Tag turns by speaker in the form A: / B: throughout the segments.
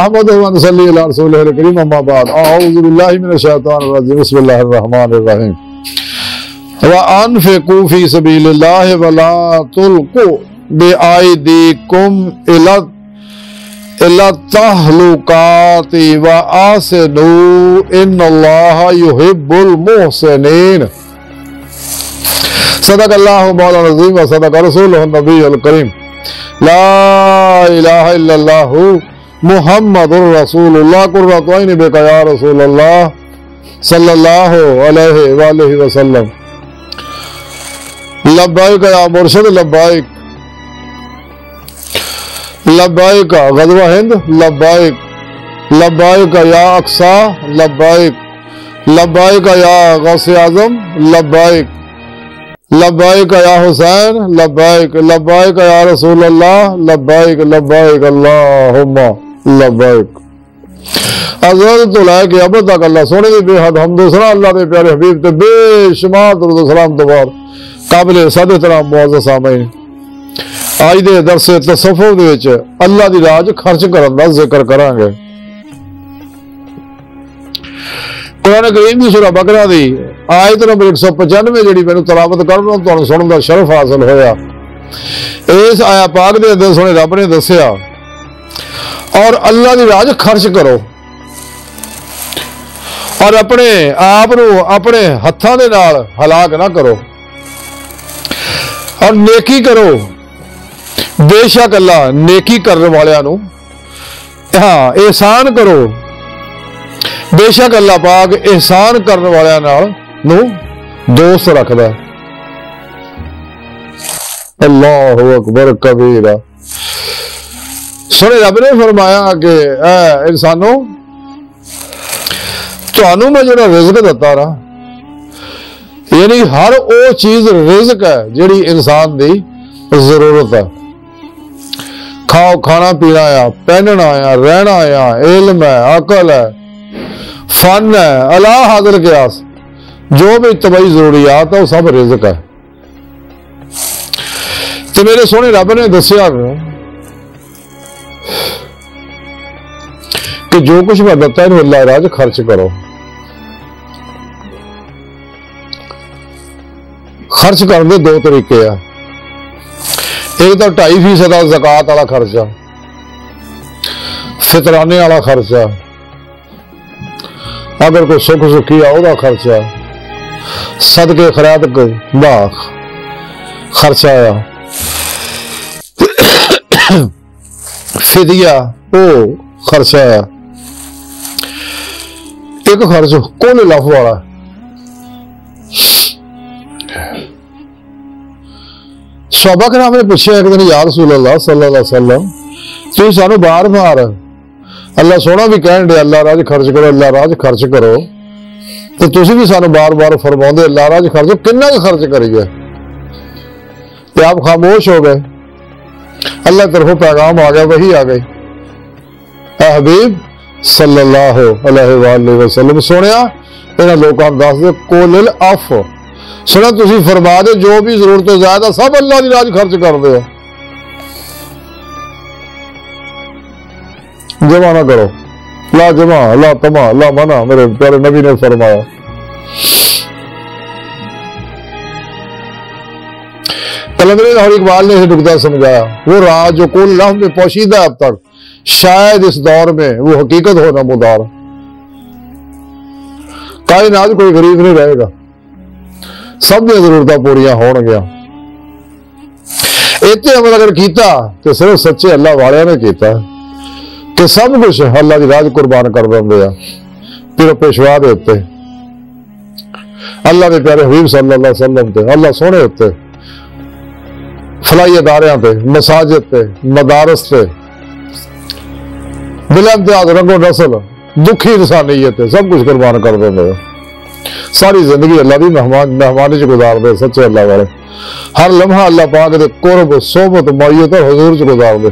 A: احمد ونصلی علی رسولہ الکریم اما بعد اعوذ باللہ من الشیطان الرجیم بسم اللہ الرحمن الرحیم وانفقوا فی سبیل اللہ ولا تلقوا بأیدیکم الی التہلکات وآسنوا ان اللہ یحب المحسنین صدق اللہ مولانا العظیم وصدق رسولہ النبی الکریم لا الہ الا اللہ محمد الرسول اللہ قرۃ عین بک یا رسول اللہ صلی اللہ علیہ وآلہ وسلم لبیک یا مرشد لبیک لبیک غزوہ ہند لبیک لبیک یا اقصی لبیک لبیک یا غوث اعظم لبیک لبیک یا حسین لبیک لبیک یا رسول اللہ لبیک لبیک اللہم لبیک حضرت لائے کہ اب تک اللہ سونے دی بے حد حمد و ثنا اللہ دے پیارے حبیب تے بے شمار درود و سلام تو بعد قابل صد احترام معزز سامعین آج دے درس تصوف دے وچ اللہ دی راہ خرچ کرن دا ذکر کران گے قرآن کریم دی سورہ بقرہ دی آیت نمبر 195 جڑی میں تلاوت کرنا تو سنن دا شرف حاصل ہویا اس آیا پاک دے اندر سونے رب نے دسیا اور اللہ دی راہ خرچ کرو اور اپنے آپ نو اپنے ہتھاں دے نال ہلاک نہ کرو اور نیکی کرو بے شک اللہ نیکی کرنے والیاں نو ہاں احسان کرو بے شک اللہ پاک احسان کرنے والیاں نو دوست رکھدا ہے اللہ اکبر کبیرہ سنے رب نے فرمایا کہ اے انسانوں تانوں میں جڑا رزق دتا رہا یعنی ہر او چیز رزق ہے جڑی انسان دی ضرورت ہے کھاؤ کھانا پینا آیا پہننا آیا رہنا آیا علم ہے عقل ہے فن ہے اللہ حاضر قیاس جو بھی طبعی ضروریات ہے وہ سب رزق ہے تو میرے سونے رب نے دسیا کہ جو کچھ میں دتا ہے اللہ راج خرچ کرو خرچ کرنے دو طریقے ہیں ایک تو 2.5% زکات والا خرچہ فطرانے والا خرچہ اگر کوئی سکھ سکھی آ وہ خرچہ صدقے خیرات دا خرچہ آیا فدیہ وہ خرچہ آیا ایک خرچ کل لف والا صحابہ کرام نے پوچھا ایک دن یا رسول اللہ صلی اللہ علیہ وسلم تو سانو بار بار اللہ سونا بھی کہن دے اللہ راج خرچ کرو اللہ راج خرچ کرو تو تسی بھی سانو بار بار فرماؤ دے اللہ راج خرچ کنا خرچ کریے تو آپ خاموش ہو گئے اللہ طرف پیغام آ گیا وہی آ گئی اے حبیب صلی اللہ علیہ وآلہ وسلم سنیا انہاں لوکاں دس دے کول العف سنا تسی فرما دے جو بھی ضرورت ہو زیادہ سب اللہ دی راج خرچ کر دے جمع نہ کرو لا جمع لا تما لا منع میرے پیارے نبی نے فرمایا قلندر لاہور اقبال نے اسے نکتہ سمجھایا وہ راز جو کل لفظ میں پوشیدہ ہے اب تک شاید اس دور میں وہ حقیقت ہونا مدار کائنات کوئی غریب نہیں رہے گا سب نے ضرورتیں پوریاں ہون گیا ایتے عمل اگر کیتا تو صرف سچے اللہ والے نے کیتا کہ سب کچھ اللہ دی راج قربان کر دیں پھر پیشوا دیتے اللہ کے پیارے حبیب صلی اللہ علیہ وسلم تے اللہ سونے ہوتے فلاحی اداریاں تے مساجد تے مدارس تے بلا امتیاز رنگ و نسل دکھی انسانیت سب کچھ قربان کر دیں ساری زندگی اللہ دی مہمانی چ گزار دے سچے اللہ والے ہر لمحہ اللہ پاک دے قرب صحبت معیت اور حضور چ گزار دے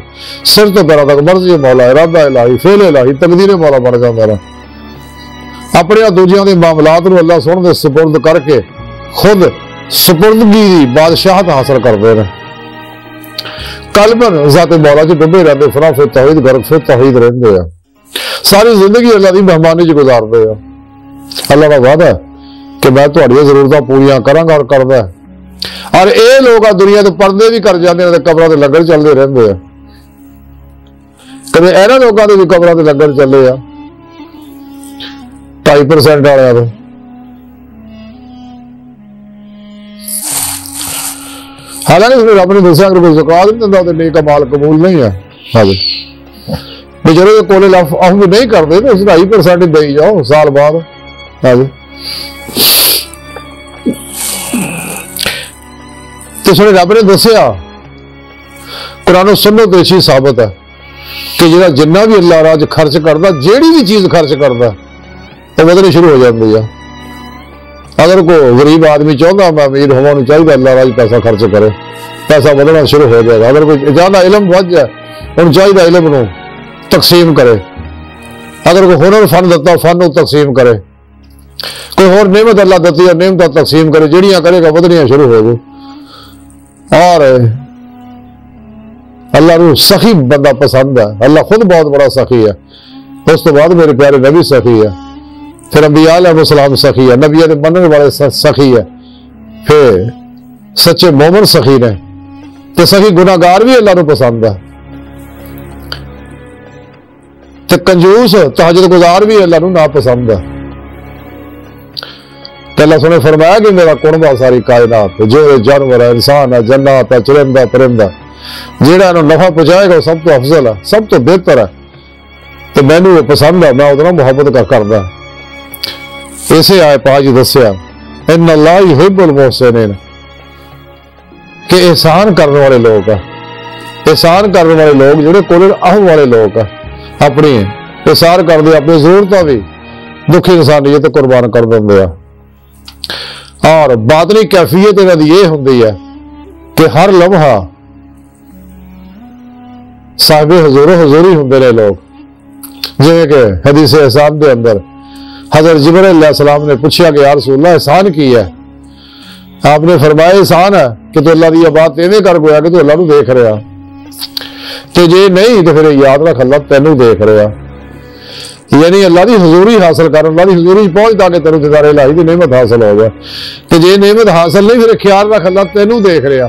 A: سر تو پیرا تک مرضی مولا ارادہ الہی فعل الہی تقدیر مولا بن جاتا رہا اپنے دوجیاں دے معاملات نو اللہ سن دے سپرد کر کے خود سپردگی دی بادشاہت حاصل کرتے ہیں قلبن ذات مولا چ ڈبے رہتے فنا پھر توحید گرک پھر توحید رہتے ہیں ساری زندگی اللہ کی مہمانی چ گزارتے ہیں. اللہ کا وعدہ ہے کہ میں تہاڈیاں ضرورتاں پوریاں کراں گا اور کردا ہے. اور یہ لوگ دنیا تو پردے بھی کر جاتے ہیں, قبراں تے لنگر چلتے رہتے ہیں. کبھی ایسا لوگوں کے بھی قبراں تے لنگر چلے آ 2.5% والے تو. حالانکہ رب نے دسیا اگر کوئی زکات نہیں دینا تو نیک مال قبول نہیں ہے. ہاں جی بچارے کولے بھی نہیں کرتے تو 2.5% ہی دے جاؤ سال بعد. ہاں جی تو سنے رب نے دسیا قرآن و سنت تو چیز ثابت ہے کہ جہاں جنہ بھی اللہ راج خرچ کرتا, جیڑی بھی چیز خرچ کرتا تو ودنی شروع ہو جاتی ہے. اگر کوئی غریب آدمی چاہتا میں امیر ہوا چاہیے اللہ راج پیسہ خرچ کرے, پیسہ ودنا شروع ہو جائے گا. اگر کوئی زیادہ علم بچ جائے انہوں چاہیے علم نو تقسیم کرے. اگر کوئی ہنر فن دیتا فن نو تقسیم کرے. کوئی اور نعمت اللہ دیتی ہے نعمت تقسیم کرے. جہاں کرے گا ودنیاں شروع ہو جائے. اور اللہ نو سخی بندہ پسند ہے. اللہ خود بہت بڑا سخی ہے. اس تو بعد میرے پیارے نبی سخی ہے, پھر انبیاء علیہ السلام سخی ہے, نبیوں کے مننے والے سخی ہے, پھر سچے مومن سخی نے, تو سخی گناہگار بھی اللہ نو پسند ہے. تو کنجوس تہجد گزار بھی اللہ نو ناپسند ہے. تو اللہ سنے فرمایا کہ میرا کنبہ ساری کائنات جو جانور ہے, انسان ہے, جنات ہے, چرندہ پرندہ, جہاں انہوں نفع پہنچائے گا سب تو افضل ہے, سب تو بہتر ہے. تو مینو وہ پسند ہے, میں اتنا محبت کردا. اسے آئے پاک دسیا ان اللہ یحب المحسنین کہ احسان کرنے والے لوگ ہیں. احسان کرنے والے لوگ جڑے کول اہم والے لوگ ہیں, اپنی احسان کر دے, اپنی ضرورتیں بھی دکھی انسانیت قربان کر دیں. اور باطنی کیفیت انہاں دی یہ ہوندی ہے کہ ہر لمحہ صاحب حضور و حضوری ہوندے نے لوگ. جویں کہ حدیث احسان دے اندر حضرت جبرائیل علیہ السلام نے پوچھا کہ یا رسول اللہ احسان کی ہے؟ آپ نے فرمایا احسان ہے کہ تو اللہ دی بات ایویں کر گویا کہ تو اللہ نو دیکھ رہا, تو جے نہیں تو پھر یاد رکھ اللہ تینوں دیکھ رہا. یعنی اللہ دی حضوری حاصل کر, اللہ دی حضوری پہنچ تاکہ تینوں دیدار الہی دی نعمت حاصل ہو جائے. کہ جے نعمت حاصل نہیں پھر خیال رکھ اللہ تینوں دیکھ رہا.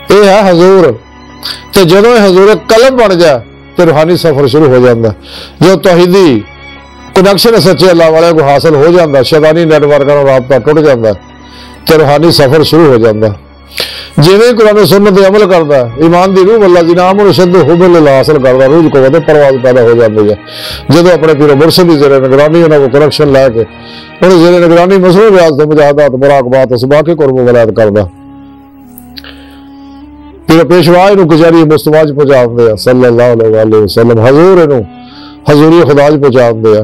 A: یہ ہے حضور. تو جدوں حضور قلب بن جائے تو روحانی سفر شروع ہو جاتا. جو توحیدی کنیکشن سچے اللہ والے کو حاصل ہو جاتا, شیطانی نیٹ ورک کا رابطہ ٹوٹ جاتا, تو روحانی سفر شروع ہو جاتا. جویں قرآن و سنت عمل کرتا ہے ایمان دی روح اللہ جی نام شد حب اللہ حاصل کرتا, روح کو ودے پرواز پیدا ہو جاتی ہے. جدو اپنے پیر مرشد کی زیر نگرانی انہوں کو کنیکشن لے کے انہیں زیر نگرانی مسلم ریاض مجاہدات مراقبات اسباق کے قرب ولایت کرتا. پھر پیشوا انہوں کچہری مصطفیٰ پہنچا دیا صلی اللہ علیہ وسلم. حضور انہوں حضوری خدا پہنچا دیا.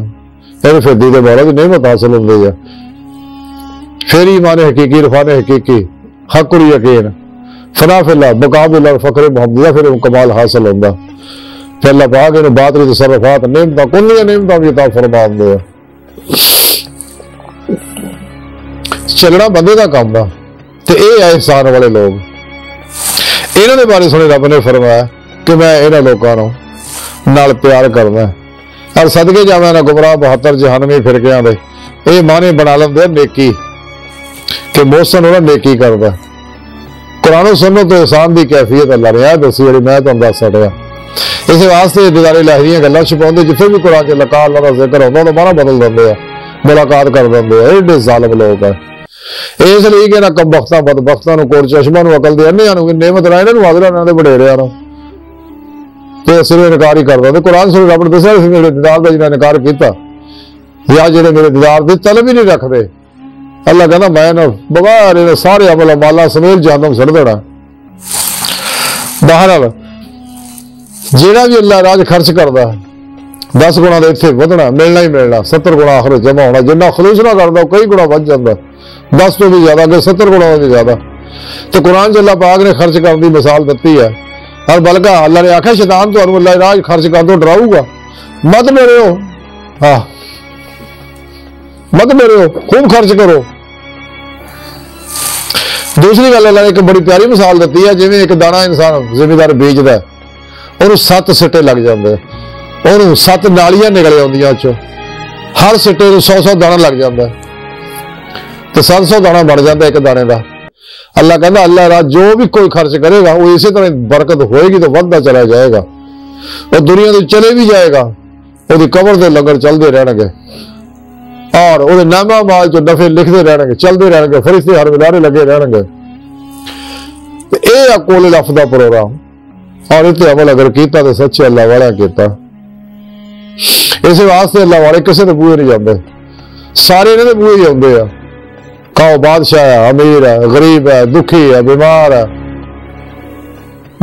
A: پھر دید مولا کی نعمت حاصل ہوتی ہے. پھر ایمان حقیقی عرفان حقیقی حق اور یقین فنا فی اللہ مقام اللہ فخر محمدیہ پھر کمال حاصل ہوتا. پھر اللہ پاک انہوں باطنی تصرفات نعمتاں کلیاں نعمتاں بھی عطا فرما دیا. چلنا بندے دا کام دا. تو یہ احسان والے لوگ, انہوں نے بارے سنے رب نے فرمایا کہ میں انہاں لوگوں نال پیار کرنا اور صدقے جاواں نہ گمراہ 72 جہنمی فرقیاں دے. یہ معنی بنا لیندے نیکی کہ محسن انہاں نیکی کردا. قرآن و سنت تو احسان دی کیفیت اللہ نے آ دسی جڑی میں تمہیں دس سکیا. اس واسطے دیدار الہی دیاں گلاں چھپاؤندے جتھے بھی قرآن چ لکھا اللہ دا ذکر ہوندا تو مانا بدل دیندے آ, ملاقات کر دیندے آ. ایڈے ظالم لوگ ہیں. اس لیے کہ نہ کمبختاں بدبختاں نو کوڑ چشماں نو عقل دے انہیاں نو نعمت رائے نو حاضر انہاں دے وڈیریاں نو تو صرف انکار ہی کردا. تے قرآن سورہ رب نے دسیا میرے دیدار دا جنہاں انکار کیتا یا جڑے میرے دیدار دی طلب ہی نہیں رکھدے, اللہ کہنا میں نہ بغیر سارے عمل مالا سمیل جہنم سڑ دینا. بہرحال جیڑا بھی اللہ راج خرچ کردا 10 گنا دے اتنے ودنا ملنا ہی ملنا, 70 گنا آخر جمع ہونا. جنہ خلوص نہ کردا کئی گنا بچ جاتا, 10 تو بھی زیادہ اگر 70 گنا بھی زیادہ. تو قرآن اللہ پاک نے خرچ کرنے کی مثال دیتی ہے. اور بلکہ اللہ نے آخیا شیطان تو اللہ راج خرچ کر دو ڈراؤ گا, مت میرے ہو, ہاں مت میرے ہو, خوب خرچ کرو. دوسری گل اللہ نے ایک بڑی پیاری مثال دیتی ہے, جی ایک دانا انسان زمیندار بیجتا ہے اور 7 سٹے لگ جاتے. ਉਹਨੂੰ 7 ਨਾਲੀਆਂ ਨਿਕਲ ਆਉਂਦੀਆਂ ਚੋਂ, ਹਰ ਸਿੱਟੇ ਨੂੰ 100-100 ਦਾਣਾ ਲੱਗ ਜਾਂਦਾ ਤੇ 700 ਦਾਣਾ ਬਣ ਜਾਂਦਾ ਇੱਕ ਦਾਣੇ ਦਾ। ਅੱਲਾ ਕਹਿੰਦਾ ਅੱਲਾ ਰਾਹ ਜੋ ਵੀ ਕੋਈ ਖਰਚ ਕਰੇਗਾ ਉਹ ਇਸੇ ਤਰ੍ਹਾਂ ਬਰਕਤ ਹੋਏਗੀ ਤਾਂ ਵੱਧਦਾ ਚਲਾ ਜਾਏਗਾ, ਉਹ ਦੁਨੀਆ ਤੋਂ ਚਲੇ ਵੀ ਜਾਏਗਾ, ਉਹਦੀ ਕਬਰ ਦੇ ਲੰਗਰ ਚੱਲਦੇ ਰਹਿਣਗੇ ਔਰ ਉਹਦੇ ਨਾਮਾ ਮਾਲ ਚੋਂ ਨਫੇ ਲਿਖਦੇ ਰਹਿਣਗੇ, ਚੱਲਦੇ ਰਹਿਣਗੇ, ਫਰਿਸ਼ਤੇ ਹਰ ਵੇਲੇ ਲੱਗੇ ਰਹਿਣਗੇ। ਤੇ ਇਹ ਆ ਕੋਲ ਲਫ਼ ਦਾ ਪ੍ਰੋਗਰਾਮ ਔਰ ਇਹ ਤੇ ਅਮਲ ਅਗਰ ਕੀਤਾ ਤਾਂ ਸੱਚੇ ਅੱਲਾ ਵਾਲਾ ਕੀਤਾ। ਇਸੇ ਵਾਸਤੇ ਅੱਲਾ ਵਾਲੇ ਕਿਸੇ ਦੇ ਬੂਹੇ ਨਹੀਂ ਜਾਂਦੇ, ਸਾਰੇ ਇਹਨਾਂ ਦੇ ਬੂਹੇ ਹੀ ਆਉਂਦੇ ਆ। ਖਾਓ ਬਾਦਸ਼ਾਹ ਹੈ, ਅਮੀਰ ਹੈ, ਗਰੀਬ ਹੈ, ਦੁਖੀ ਹੈ, ਬਿਮਾਰ ਹੈ,